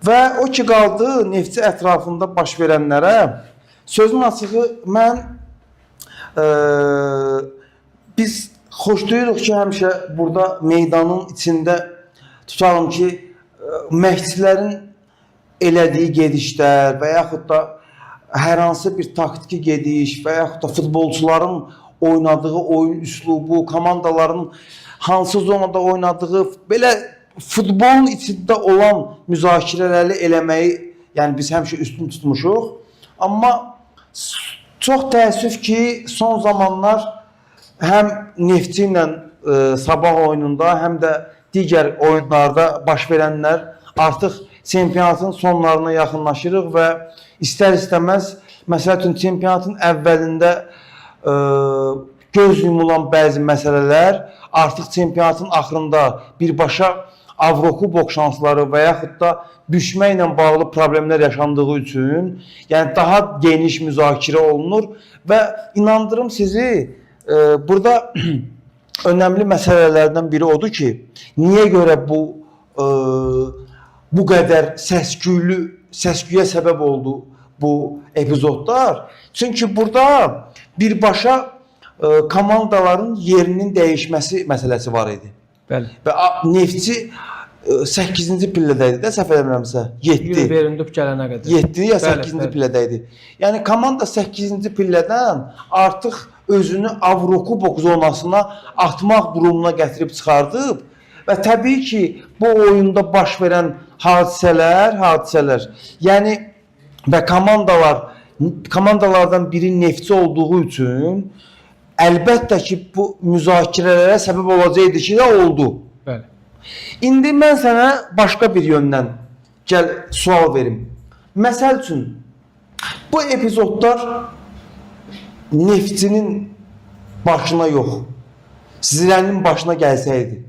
Və o ki qaldı Neftçi ətrafında baş verənlərə. Sözün açığı mən biz xoşlayırıq ki, həmişə burada meydanın içində tutalım ki, məşqçilərin elədiyi gedişlər və yaxud da hər hansı bir taktiki gediş və yaxud da futbolçuların oynadığı oyun üslubu, komandaların hansı zonada oynadığı, belə futbolun içində olan müzakirələri eləməyi, yəni biz həmişə üstün tutmuşuq. Amma çox təəssüf ki, son zamanlar həm Neftçi ilə Sabah oyununda, həm də digər oyunlarda baş verənlər artıq çempionatın sonlarına yaxınlaşırıq və istər-istəməz, məsəl üçün çempionatın əvvəlində göz yumulan bəzi məsələlər artıq çempionatın axırında birbaşa Avrokubok şansları və yaxud da düşməklə bağlı problemlər yaşandığı üçün, yəni daha geniş müzakirə olunur və inandırım sizi, burada önəmli məsələlərdən biri odur ki, niyə görə bu qədər səsküyə səbəb oldu bu epizodlar? Çünki burada birbaşa komandaların yerinin dəyişməsi məsələsi var idi. Bəli. Və Neftçi 8-ci pillədə idi də, səhv eləmirəmsə, 7. Verindib gələnə qədər. 7 ya 8-ci pillədə idi. Yəni komanda 8-ci pillədən artıq özünü Avrokubok zonasına atmaq durumuna gətirib çıxardıb və təbii ki, bu oyunda baş verən hadisələr, yəni və komandalardan biri Neftçi olduğu üçün əlbəttə ki, bu müzakirələrə səbəb olacaqdı ki, də oldu. Bəli. İndi mən sənə başqa bir yöndən sual verim. Məsəl üçün, bu epizodlar Neftçinin başına yox, Zirənin başına gəlsəydi,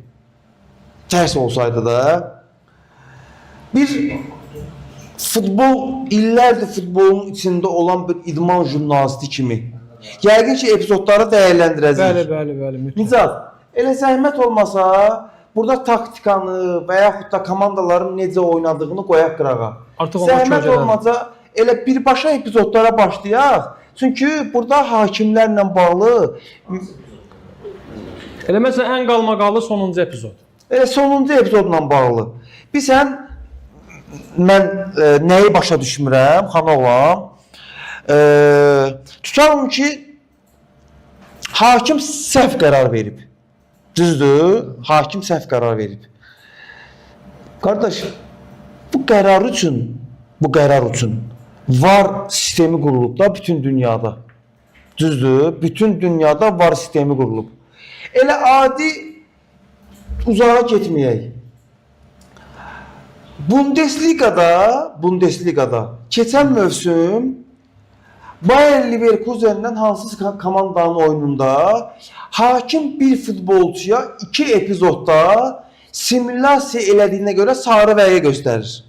tərs olsaydı da, bir futbol, illərdir futbolun içində olan bir idman jurnalisti kimi, yəqin ki, epizodları dəyərləndirəcək. Bəli. Nicat, elə zəhmət olmasa, burada taktikanı və yaxud da komandaların necə oynadığını qoyaq qırağa. Zəhmət olmasa, elə birbaşa epizodlara başlayaq. Çünki burada hakimlərlə bağlı... Elə məsələn, ən qalmaqalı sonuncu epizod. Elə sonuncu epizodla bağlı. Bilsən, mən nəyi başa düşmürəm, xana olam. Tutalım ki, hakim səhv qərar verib. Düzdür, hakim səhv qərar verib. Qardaş, bu qərar üçün VAR sistemi qurulub da bütün dünyada. Düzdür, bütün dünyada VAR sistemi qurulub. Elə adi uzağa getməyək. Bundesligada keçən mövsüm Bayer Leverkusen'dən hansısa komandanın oyununda hakim bir futbolçuya 2 epizodda simülyasiya elədiyinə görə sarı vərəqə göstərir.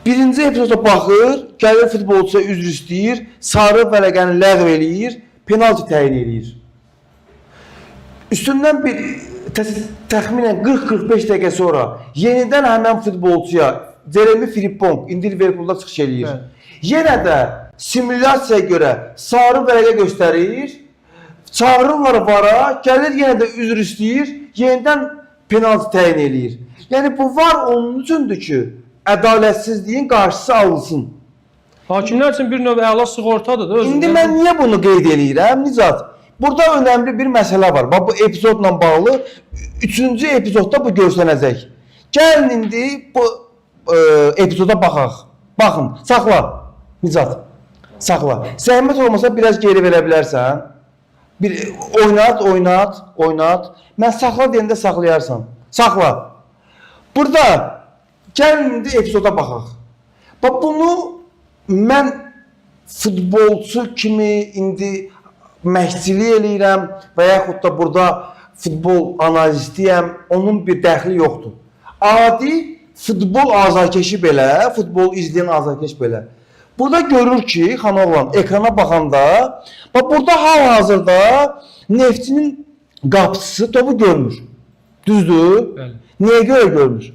Birinci epizoda baxır, gəlir futbolçuya üzr istəyir, sarı vərəqəni ləğv eləyir, penalti təyin eləyir. Üstündən bir təxminən 40-45 dəqiqə sonra yenidən həmən futbolçuya Jeremy Frimpong, indi Liverpoolda çıxış eləyir. Yenə də simülyasiyaya görə sarı vərəqə göstərir, çağırırlar VAR-a, gəlir yenə də üzr istəyir, yenidən penalti təyin eləyir. Yəni bu VAR onun üçündür ki, ədalətsizliyin qarşısı alınsın. Hakimlər üçün bir növ əla sığortadır da. İndi mən niyə bunu qeyd eləyirəm, Nicat? Burada önəmli bir məsələ var. Bu epizodla bağlı 3-cü epizodda bu görsənəcək. Gəlin indi bu epizoda baxaq. Baxın, saxla. Nicat, saxla. Zəhmət olmasa biraz geri verə bilərsən. Bir oynat. Mən saxla deyəndə saxlayarsan. Saxla. Burada gəlin indi epizoda baxaq. Bunu mən futbolçu kimi indi məşqçilik eləyirəm və yaxud da burada futbol analistiyəm, onun bir dəxli yoxdur. Adi futbol azarkeşi belə, futbol izləyən azarkeş belə. Burada görür ki, xanoğlan, ekrana baxanda, burada hal-hazırda Neftçinin qapıçısı topu görmür. Düzdür? Bəli. Niyə görə görmür?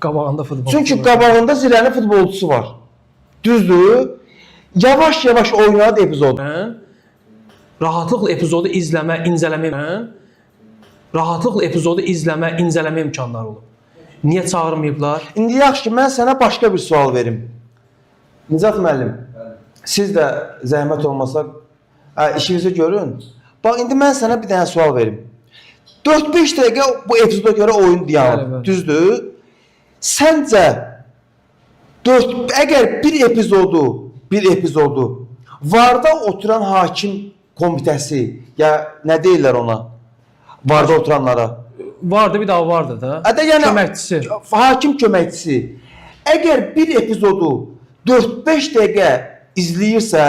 Qabağında futbol. Çünki qabağında Zirənin futbolçusu var. Düzdür? Yavaş-yavaş oynadı epizod. Mən rahatlıqla epizodu izləmə, incələmə imkanları olub. Niyə çağırmayıblar? İndi yaxşı ki, mən sənə başqa bir sual verim. Nicat müəllim, siz də zəhmət olmasa işinizi görün. Bax, indi mən sənə bir dənə sual verim. 4-5 dəqiqə bu epizoda görə oyun dayanıb, düzdür? Səncə əgər bir epizodu VAR-da oturan hakim komitəsi, ya nə deyirlər ona? VAR-da oturanlara. Vardı, bir daha vardı da. Yəni Köməkçisi. hakim köməkçisi. Əgər bir epizodu 4-5 dəqiqə izləyirsə,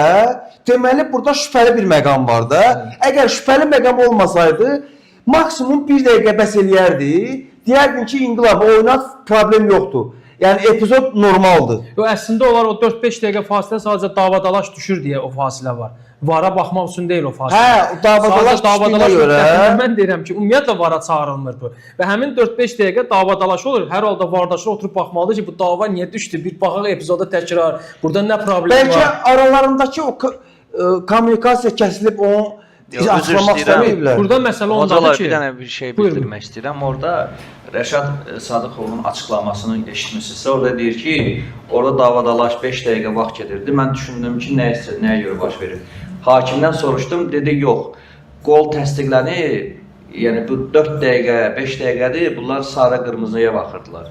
deməli burada şübhəli bir məqam var da. Əgər şübhəli məqam olmasaydı, maksimum 1 dəqiqə bəs eləyərdi. Deyərdin ki, İnqilab oynat, problem yoxdur. Yəni epizod normaldır. Əslində onlar o 4-5 dəqiqə fasilə sadəcə davadalaş düşür deyə o fasilə var. VAR-a baxmaq üçün deyil o fasilə. Hə, davadalaş düşdüyünə görə. Mən deyirəm ki, ümumiyyətlə VAR-a çağırılmır bu. Və həmin 4-5 dəqiqə davadalaş olur. Hər halda VAR-daşlar oturub baxmalıdır ki, bu dava niyə düşdü? Bir baxaq epizoda təkrar. Burada nə problem var? Bəlkə aralarındakı o kommunikasiya kəsilib onu açıqlamaq istəməyiblər. Burada məsələ ondadır ki, bir dənə bir şey bildirmək istəyirəm. Orada Rəşad Sadıqovun açıqlamasını eşitmisinizsə, orada deyir ki, orada davadalaş 5 dəqiqə vaxt gedirdi. Mən düşündüm ki, nəyə görə baş verir? Hakimdən soruşdum, dedi yox. Qol təsdiqlənir, yəni bu 4 dəqiqə, 5 dəqiqədir, bunlar sarı qırmızıya baxırdılar.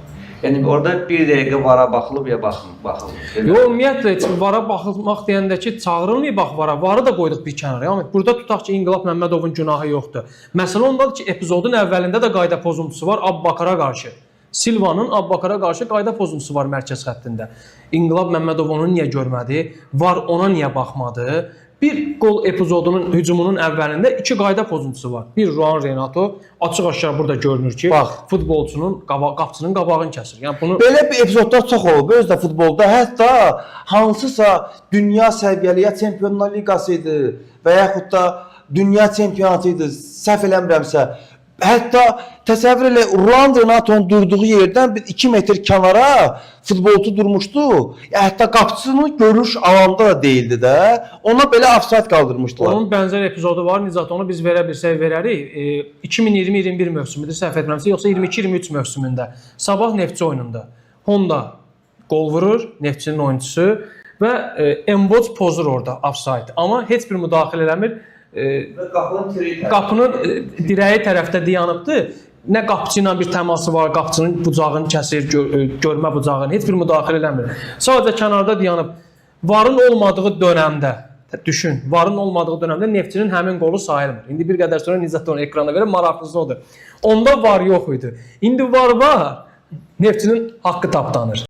Yəni orada 1 dəqiqə VAR-a baxılıb ya baxılmır. Yox, ümumiyyətlə VAR-a baxılmaq deyəndə ki, çağırılmayıb bax VAR-a. VAR-ı da qoyduq bir kənara. Yəni burada tutaq ki, İnqilab Məmmədovun günahı yoxdur. Məsələ ondadır ki, epizodun əvvəlində də qayda pozuntusu var Abbaqara qarşı. Silvanın Abbaqara qarşı qayda pozuntusu var mərkəz xəttində. İnqilab Məmmədov onu niyə görmədi? VAR ona niyə baxmadı? Bir qol epizodunun hücumunun əvvəlində 2 qayda pozuntusu var. Bir Juan Renato açıq-aşkar burada görünür ki, bax, futbolçunun qapçının qabağını kəsir. Yəni bunu belə bir epizodlar çox olub özdə futbolda. Hətta hansısa dünya səviyyəli ya Çempionlar Liqası idi və yaxud da dünya çempionatı idi, səhv eləmirəmsə. Hətta təsəvvür elə Juan Renato'nun durduğu yerdən bir 2 metr kənara futbolçu durmuşdu. Hətta qapıçının görüş alanda da değildi də. Ona belə ofsayt qaldırmışdılar. Onun bənzər epizodu var. Nizat onu biz verə bilsək verərik. 2020-21 mövsümüdür, səhv etmirəmsə, yoxsa 22-23 mövsümündə Sabah Neftçi oyununda Honda qol vurur, Neftçinin oyunçusu və Emboc pozur orada ofsayt. Amma heç bir müdaxilə eləmir. Qapının dirəyi tərəfdə dayanıbdı. Nə qapıçı ilə bir təması var, qapıçının bucağını kəsir, görmə bucağını, heç bir müdaxilə eləmir. Sadəcə kənarda dayanıb. VAR-ın olmadığı dönəmdə, düşün, VAR-ın olmadığı dönəmdə Neftçinin həmin qolu sayılmır. İndi bir qədər sonra Nizat onu ekrana verir, maraqlısı odur. Onda VAR yox idi. İndi VAR var, Neftçinin haqqı tapdanır.